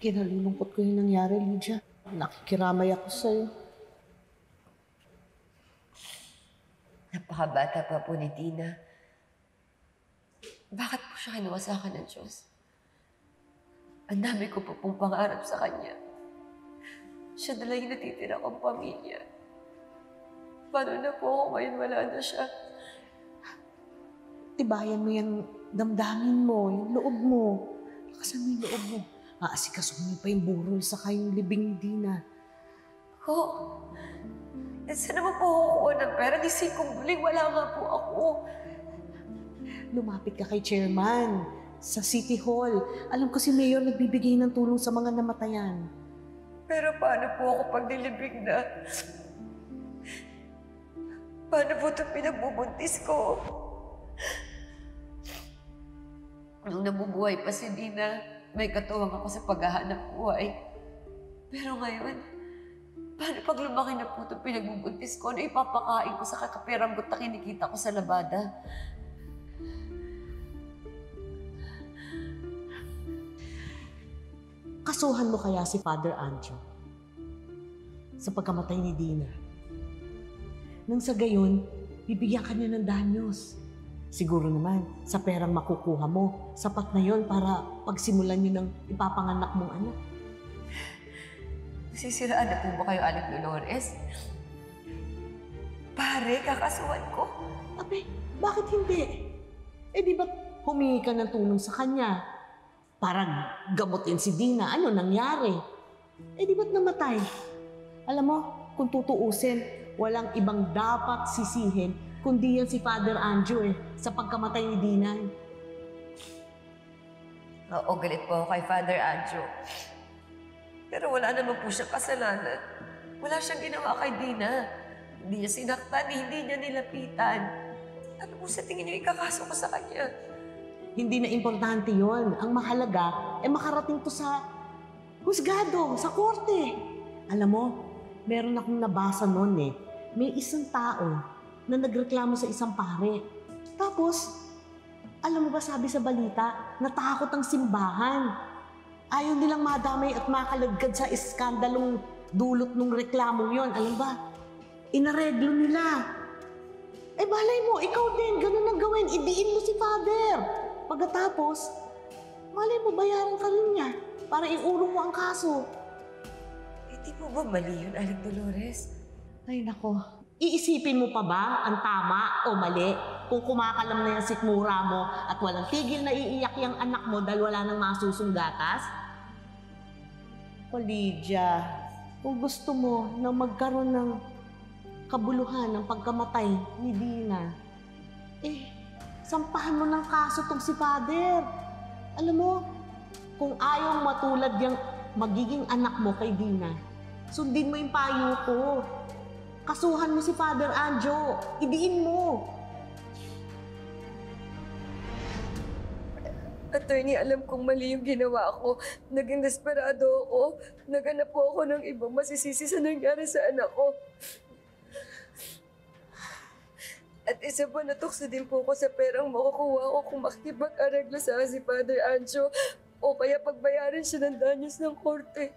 Kinalulungkot ko yung nangyari, Lydia. Nakikiramay ako sa'yo. Napakabata pa po ni Tina. Bakit po siya kinuha sa akin ng Diyos? Ang dami ko po pong pangarap sa kanya. Siya na lang yung natitira kong pamilya. Paano na po ako ngayon wala na siya? Tibayan mo yung damdamin mo, yung loob mo. Lakasan mo yung loob mo. Aasikasuhin mo pa yung burol saka yung libing ni Dina. Saan naman po ako kuha ng pera? Di sikong buling, wala nga po ako. Lumapit ka kay chairman sa City Hall. Alam ko si Mayor nagbibigay ng tulong sa mga namatayan. Pero paano po ako pag nilibing na? Paano po ito pinagbubuntis ko? Nung nabubuhay pa si Dina, may katuwang ako sa paghahanap buhay. Pero ngayon, paano pag lumaki na po ito pinagbubuntis ko? Ano ipapakain ko sa kakaperanggot na kinikita ko sa labada? Kasuhan mo kaya si Father Anjo sa pagkamatay ni Dina. Nang sa gayon, bibigyan ka niya ng danyos. Siguro naman, sa perang makukuha mo, sapat na yon para pagsimulan niyo ng ipapanganak mong anak. Nasisiraan na po ba kayo, Aling Dolores? Pare, kakasuhan ko. Abe, bakit hindi? Di ba't humingi ka ng tulong sa kanya? Para gamutin si Dina, ano nangyari? Di ba't namatay? Alam mo, kung tutuusin, walang ibang dapat sisihin kundi yan si Father Anjo sa pagkamatay ni Dina. Oo, galit po ako kay Father Anjo. Pero wala naman po siyang kasalanan. Wala siyang ginawa kay Dina. Hindi niya sinaktan, hindi niya nilapitan. Ano po sa tingin niyo ikakaso ko sa kanya? Hindi na importante yon. Ang mahalaga, makarating to sa husgado, sa korte. Alam mo, meron akong nabasa noon May isang tao na nagreklamo sa isang pare. Tapos, alam mo ba sabi sa balita, natakot ang simbahan. Ayaw nilang madamay at makalagad sa iskandalong dulot ng reklamong yon. Alam ba, inareglo nila. Balay mo, ikaw din, ganun ang gawin. Idiin mo si Father. Pagkatapos, malay mo, bayaran ka rin niya para iurong mo ang kaso. Hindi po ba mali yun, Aling Dolores? Ay, nako. Iisipin mo pa ba ang tama o mali kung kumakalam na yung sikmura mo at walang tigil na iiyak yung anak mo dahil wala nang masusunggatas? O Lydia, kung gusto mo na magkaroon ng kabuluhan ng pagkamatay ni Dina, sampahan mo ng kaso tong si Father. Alam mo, kung ayaw matulad yung magiging anak mo kay Dina, sundin mo yung payo ko. Kasuhan mo si Father Anjo. Idiin mo. Attorney, alam kong mali yung ginawa ko. Naging desperado ako. Naghanap po ako ng ibang masisisi sa nangyari sa anak ko. At isa pa, natukso din po ako sa perang makukuha ko kung makikipag-areglo sa si Father Anjo o kaya pagbayaran siya ng danyos ng korte.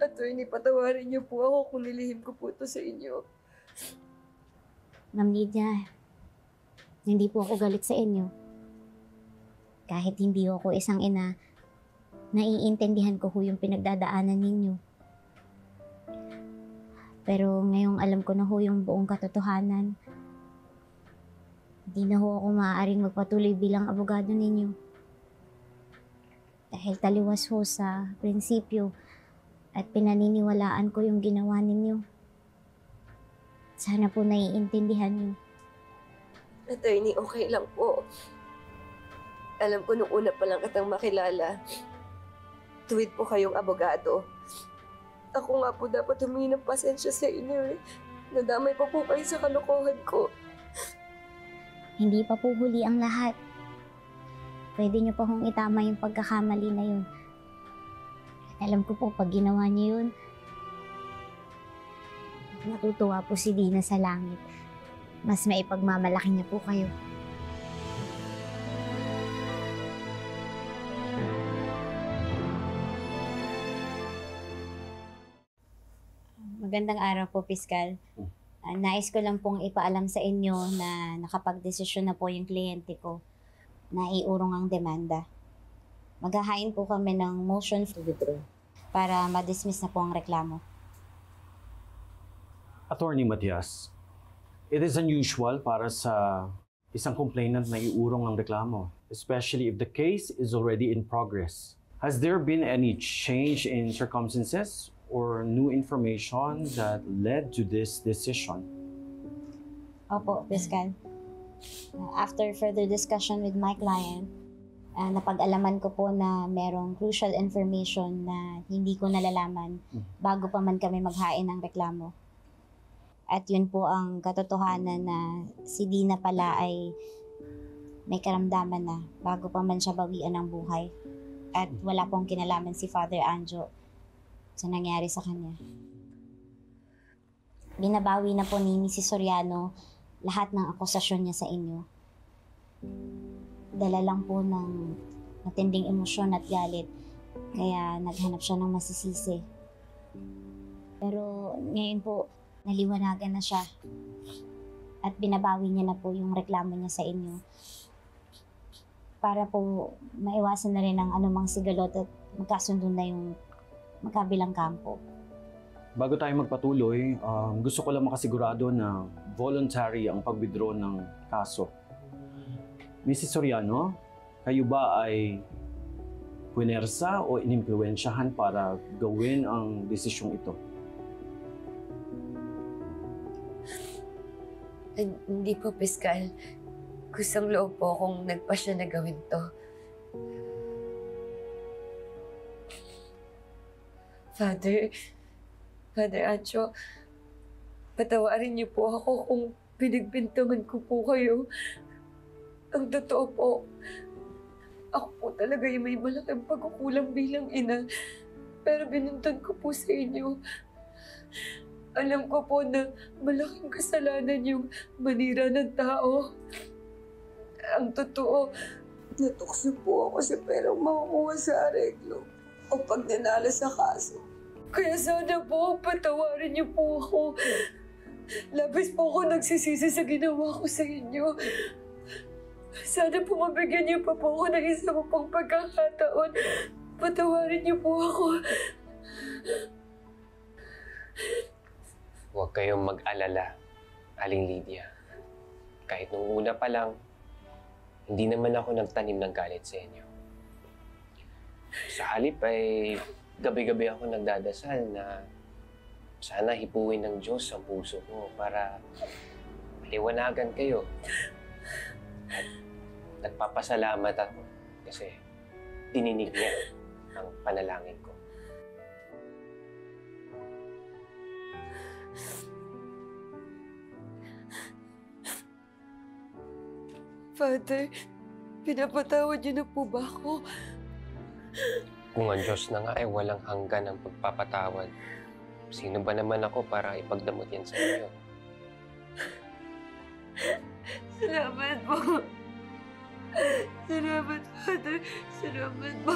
Attorney, patawarin niyo po ako kung nilihim ko po ito sa inyo. Ma'am Lydia, hindi po ako galit sa inyo. Kahit hindi ako isang ina, naiintindihan ko yung pinagdadaanan ninyo. Pero ngayong alam ko na yung buong katotohanan, hindi na ako maaaring magpatuloy bilang abogado ninyo. Dahil taliwas sa prinsipyo at pinaniniwalaan ko yung ginawa ninyo. Sana po naiintindihan niyo. Attorney, okay lang po. Alam ko nung una pa lang kitang makilala, tuwid po kayong abogado. Ako nga po dapat humingi ng pasensya sa inyo. Nadamay pa po kayo sa kalokohan ko. Hindi pa po huli ang lahat. Pwede niyo pa hong itama yung pagkakamali na yun. Alam ko po, pag ginawa niyo yun, natutuwa po si Dina sa langit. Mas maipagmamalaki niya po kayo. Magandang araw po, Piskal. Nais ko lang pong ipaalam sa inyo na nakapag-desisyon na po yung kliyente ko na iurong ang demanda. Maghahain po kami ng motion to withdraw para ma-dismiss na po ang reklamo. Attorney Matias, it is unusual para sa isang complainant na iurong ang reklamo, especially if the case is already in progress. Has there been any change in circumstances or new information that led to this decision? Opo, Piskal. After further discussion with my client, napag-alaman ko po na merong crucial information na hindi ko nalalaman bago pa man kami maghain ng reklamo. At yun po ang katotohanan na si Dina pala ay may karamdaman na bago pa man siya bawian ng buhay. At wala pong kinalaman si Father Anjo sa nangyari sa kanya. Binabawi na po ni Mrs. Soriano lahat ng akusasyon niya sa inyo. Dala lang po ng matinding emosyon at galit, kaya naghanap siya ng masisisi. Pero ngayon po, naliwanagan na siya at binabawi niya na po yung reklamo niya sa inyo para po maiwasan na rin ang anumang sigalot at magkasundo na yung magkabilang kampo. Bago tayo magpatuloy, gusto ko lang makasigurado na voluntary ang pag-withdraw ng kaso. Mrs. Soriano, kayo ba ay puwersa o inimpluwensyahan para gawin ang desisyong ito? Hindi po, Piskal. Kusang loob po akong nagpasya na gawin to. Father Anjo, patawarin niyo po ako kung pinagbintangan ko po kayo. Ang totoo po, ako po talaga yung may malaking pagkukulang bilang ina. Pero binuntan ko po sa inyo. Alam ko po na malaking kasalanan yung manira ng tao. Ang totoo, natukso po ako sa perang makukuha sa areglo o pag nanalo sa kaso. Kaya sana po, patawarin niyo po ako. Labis po ako nagsisisi sa ginawa ko sa inyo. Sana po mabigyan niyo pa po ako ng isa mo pang pagkakataon. Patawarin niyo po ako. Huwag kayong mag-alala, Aling Lydia. Kahit nung una pa lang, hindi naman ako nagtanim ng galit sa inyo. Sa halip ay gabi-gabi ako nagdadasal na sana hipuin ng Diyos ang puso ko para maliwanagan kayo. At nagpapasalamat ako kasi dininig niya ang panalangin ko. Father, pinapatawad niyo na po ba ako? Kung ang Diyos na nga ay walang hanggan ang pagpapatawad, sino ba naman ako para ipagdamot yan sa inyo? Salamat po. Salamat, Father. Salamat po.